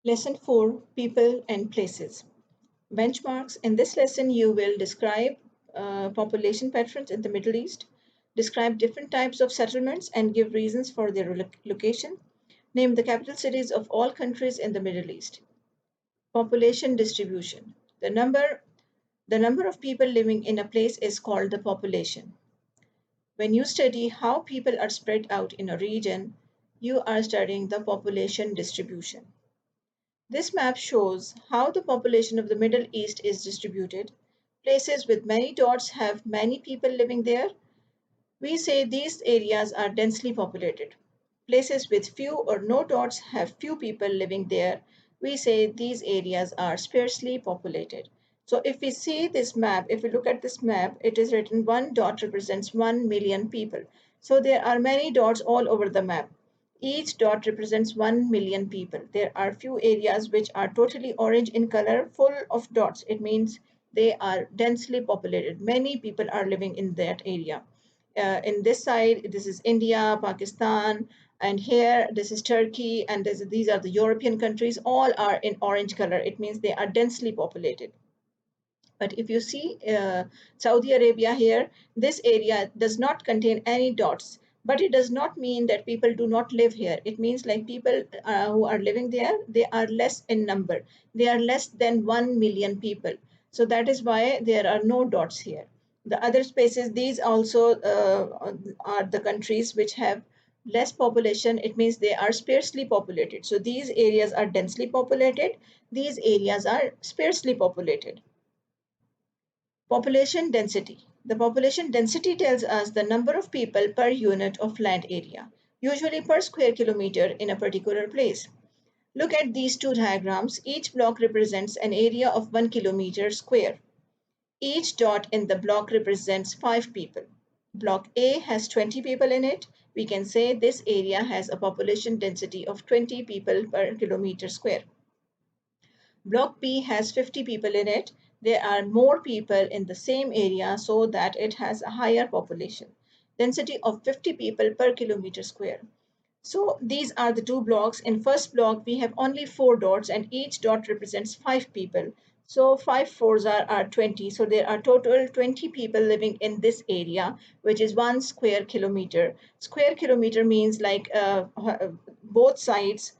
Lesson 4, People and Places. Benchmarks. In this lesson, you will describe population patterns in the Middle East, describe different types of settlements and give reasons for their location, name the capital cities of all countries in the Middle East. Population distribution. The number of people living in a place is called the population. When you study how people are spread out in a region, you are studying the population distribution. This map shows how the population of the Middle East is distributed. Places with many dots have many people living there. We say these areas are densely populated. Places with few or no dots have few people living there. We say these areas are sparsely populated. So if we see this map, if we look at this map, it is written one dot represents 1 million people. So there are many dots all over the map. Each dot represents 1 million people. There are few areas which are totally orange in color, full of dots. It means they are densely populated. Many people are living in that area. In this side, this is India, Pakistan, and here this is Turkey, and these are the European countries. All are in orange color. It means they are densely populated. But if you see Saudi Arabia here, this area does not contain any dots. But it does not mean that people do not live here. It means like people who are living there, they are less in number. They are less than 1 million people. So that is why there are no dots here. The other spaces, these also are the countries which have less population. It means they are sparsely populated. So these areas are densely populated. These areas are sparsely populated. Population density. The population density tells us the number of people per unit of land area, usually per square kilometer in a particular place. Look at these two diagrams. Each block represents an area of 1 kilometer square. Each dot in the block represents 5 people. Block A has 20 people in it. We can say this area has a population density of 20 people per kilometer square. Block B has 50 people in it. There are more people in the same area so that it has a higher population. Density of 50 people per kilometer square. So these are the two blocks. In first block, we have only 4 dots and each dot represents 5 people. So 5 fours are 20. So there are total 20 people living in this area, which is 1 square kilometer. Square kilometer means like both sides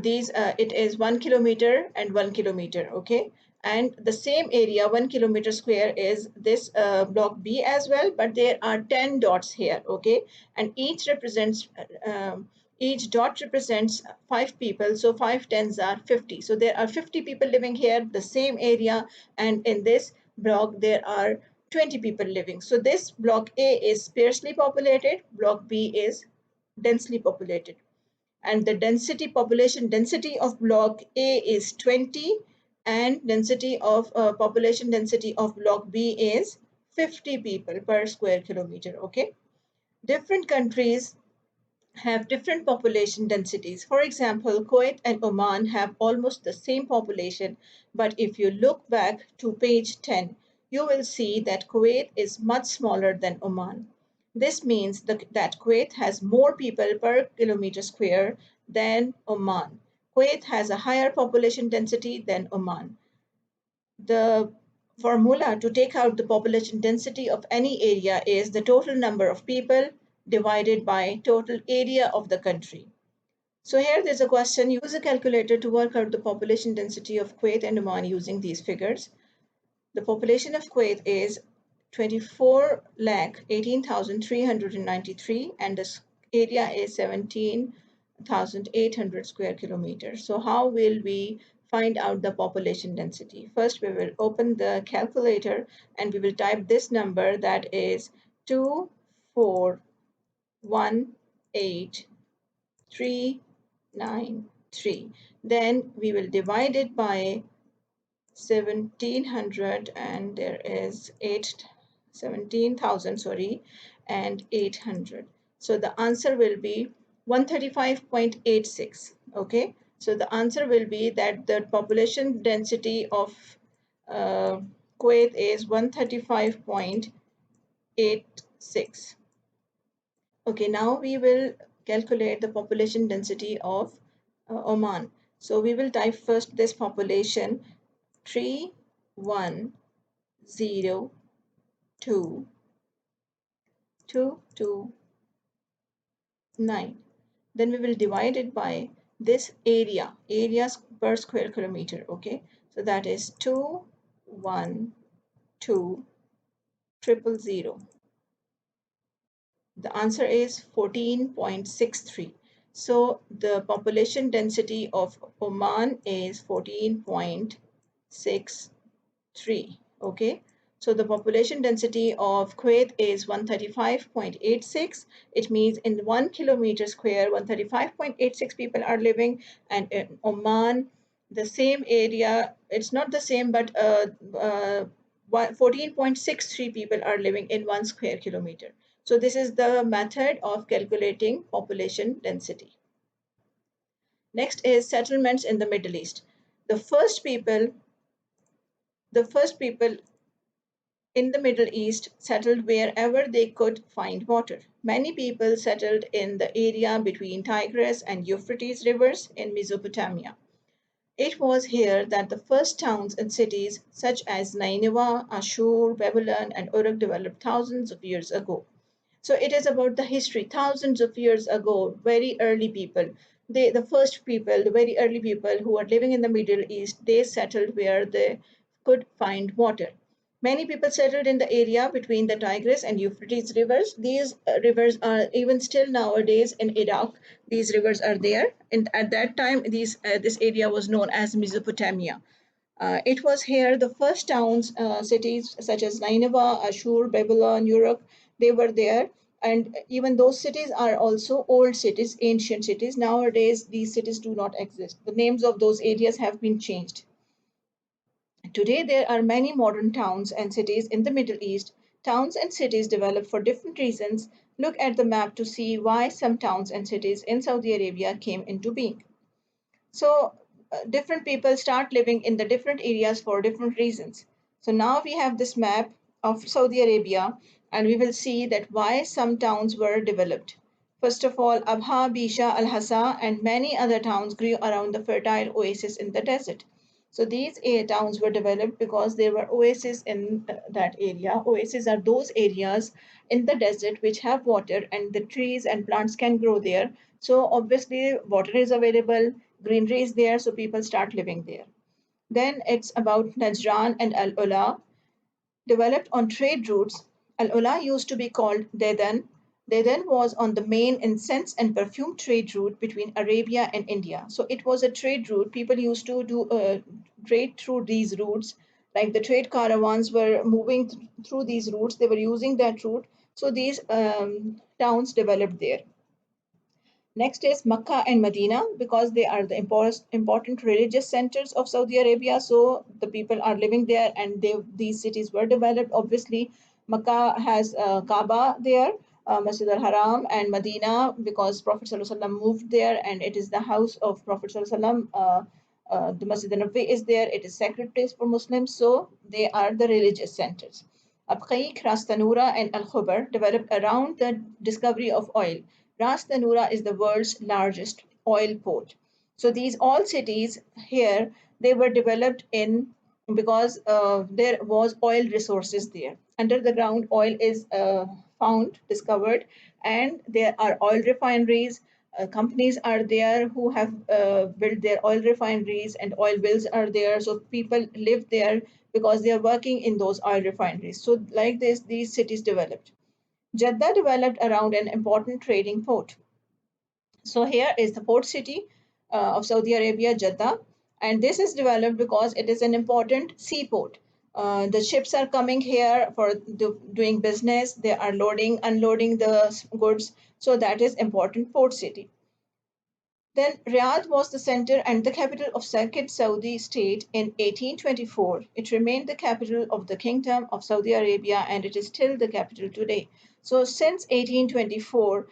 these it is 1 kilometer and 1 kilometer, okay, and the same area 1 kilometer square is this block B as well, but there are 10 dots here, okay, and each dot represents 5 people, so 5 tens are 50, so there are 50 people living here, the same area, and in this block there are 20 people living. So this block A is sparsely populated, block B is densely populated, and the population density of block A is 20, and population density of block B is 50 people per square kilometer, okay. Different countries have different population densities. For example, Kuwait and Oman have almost the same population, but if you look back to page 10, you will see that Kuwait is much smaller than Oman. This means that Kuwait has more people per kilometer square than Oman. Kuwait has a higher population density than Oman. The formula to take out the population density of any area is the total number of people divided by total area of the country. So here there's a question. Use a calculator to work out the population density of Kuwait and Oman using these figures. The population of Kuwait is 24,18,393 and the area is 17,800 square kilometers. So how will we find out the population density? First, we will open the calculator and we will type this number, that is 24,18,393. Then we will divide it by 1700, and there is 17,000, sorry, and 800. So the answer will be 135.86. Okay, so the answer will be that the population density of uh, Kuwait is 135.86. Okay, now we will calculate the population density of Oman. So we will type first this population 3102229. Then we will divide it by this area per square kilometer. Okay, so that is 212,000. The answer is 14.63. So the population density of Oman is 14.63. Okay. So the population density of Kuwait is 135.86. It means in 1 kilometer square, 135.86 people are living, and in Oman, the same area, it's not the same, but 14.63 people are living in 1 square kilometer. So this is the method of calculating population density. Next is settlements in the Middle East. The first people, the first people in the Middle East settled wherever they could find water. Many people settled in the area between Tigris and Euphrates rivers in Mesopotamia. It was here that the first towns and cities such as Nineveh, Ashur, Babylon, and Uruk developed thousands of years ago. So it is about the history, thousands of years ago, very early people. The first people, the very early people who are living in the Middle East, they settled where they could find water. Many people settled in the area between the Tigris and Euphrates rivers. These rivers are even still nowadays in Iraq. These rivers are there, and at that time, this area was known as Mesopotamia. It was here the first towns, cities such as Nineveh, Ashur, Babylon, Uruk, they were there. And even those cities are also old cities, ancient cities. Nowadays, these cities do not exist. The names of those areas have been changed. Today, there are many modern towns and cities in the Middle East. Towns and cities develop for different reasons. Look at the map to see why some towns and cities in Saudi Arabia came into being. So different people start living in the different areas for different reasons. So now we have this map of Saudi Arabia, and we will see that why some towns were developed. First of all, Abha, Bisha, Al Hassa, and many other towns grew around the fertile oasis in the desert. So these towns were developed because there were oases in that area. Oases are those areas in the desert which have water, and the trees and plants can grow there. So obviously water is available, greenery is there, so people start living there. Then it's about Najran and Al Ula, developed on trade routes. Al Ula used to be called Dedan. Dedan was on the main incense and perfume trade route between Arabia and India. So it was a trade route. People used to do trade through these routes. Like the trade caravans were moving through these routes, they were using that route. So these towns developed there. Next is Makkah and Medina because they are the important religious centers of Saudi Arabia. So the people are living there, and these cities were developed. Obviously, Makkah has Kaaba there, Masjid al Haram, and Medina because Prophet ﷺ moved there, and it is the house of Prophet ﷺ. The Masjid al Nabi is there. It is sacred place for Muslims. So they are the religious centers. Abqaiq, Ras Tanura, and Al Khubar developed around the discovery of oil. Ras Tanura is the world's largest oil port. So these all cities here, they were developed in because there was oil resources there. Under the ground, oil is found, discovered, and there are oil refineries. Companies are there who have built their oil refineries, and oil wells are there. So people live there because they are working in those oil refineries. So like this, these cities developed. Jeddah developed around an important trading port. So here is the port city of Saudi Arabia, Jeddah, and this is developed because it is an important seaport. The ships are coming here for doing business. They are loading, unloading the goods. So that is important port city. Then Riyadh was the center and the capital of Second Saudi state in 1824. It remained the capital of the Kingdom of Saudi Arabia, and it is still the capital today. So since 1824,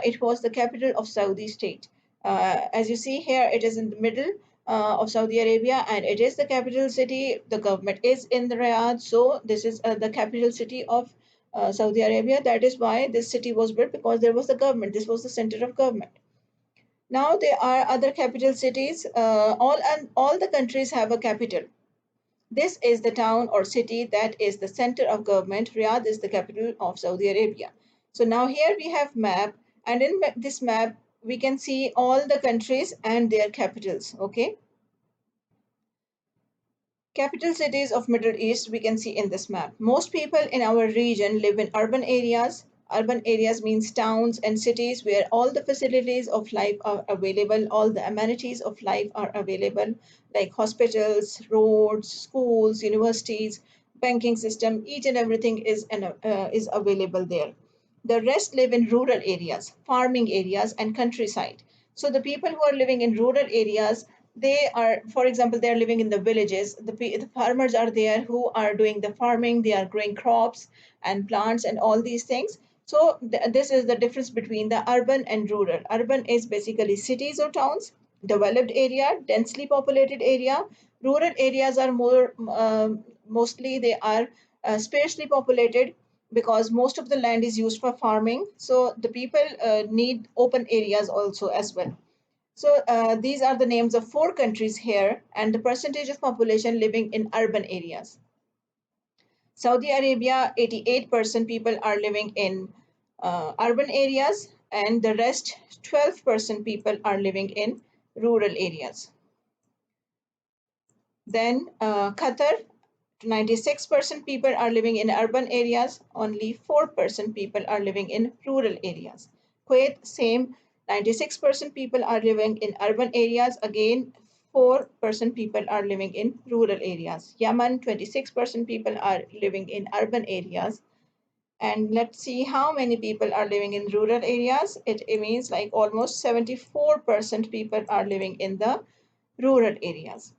it was the capital of Saudi state. As you see here, it is in the middle of Saudi Arabia, and it is the capital city. The government is in the Riyadh, so this is the capital city of Saudi Arabia. That is why this city was built, because there was the government. This was the center of government. Now there are other capital cities. All the countries have a capital. This is the town or city that is the center of government. Riyadh is the capital of Saudi Arabia. So now here we have map, and in this map we can see all the countries and their capitals. Okay, capital cities of Middle East we can see in this map. Most people in our region live in urban areas. Urban areas means towns and cities where all the facilities of life are available, all the amenities of life are available, like hospitals, roads, schools, universities, banking system, each and everything is available there. The rest live in rural areas, farming areas, and countryside. So the people who are living in rural areas, they are, for example, they are living in the villages. The farmers are there who are doing the farming. They are growing crops and plants and all these things. So this is the difference between the urban and rural. Urban is basically cities or towns, developed area, densely populated area. Rural areas are more mostly they are sparsely populated because most of the land is used for farming. So the people need open areas also as well. So these are the names of four countries here and the percentage of population living in urban areas. Saudi Arabia, 88% people are living in urban areas, and the rest, 12% people are living in rural areas. Then Qatar, 96% people are living in urban areas, only 4% people are living in rural areas. Kuwait, same, 96% people are living in urban areas, again 4% people are living in rural areas. Yemen, 26% people are living in urban areas. And let's see how many people are living in rural areas. It means like almost 74% people are living in the rural areas.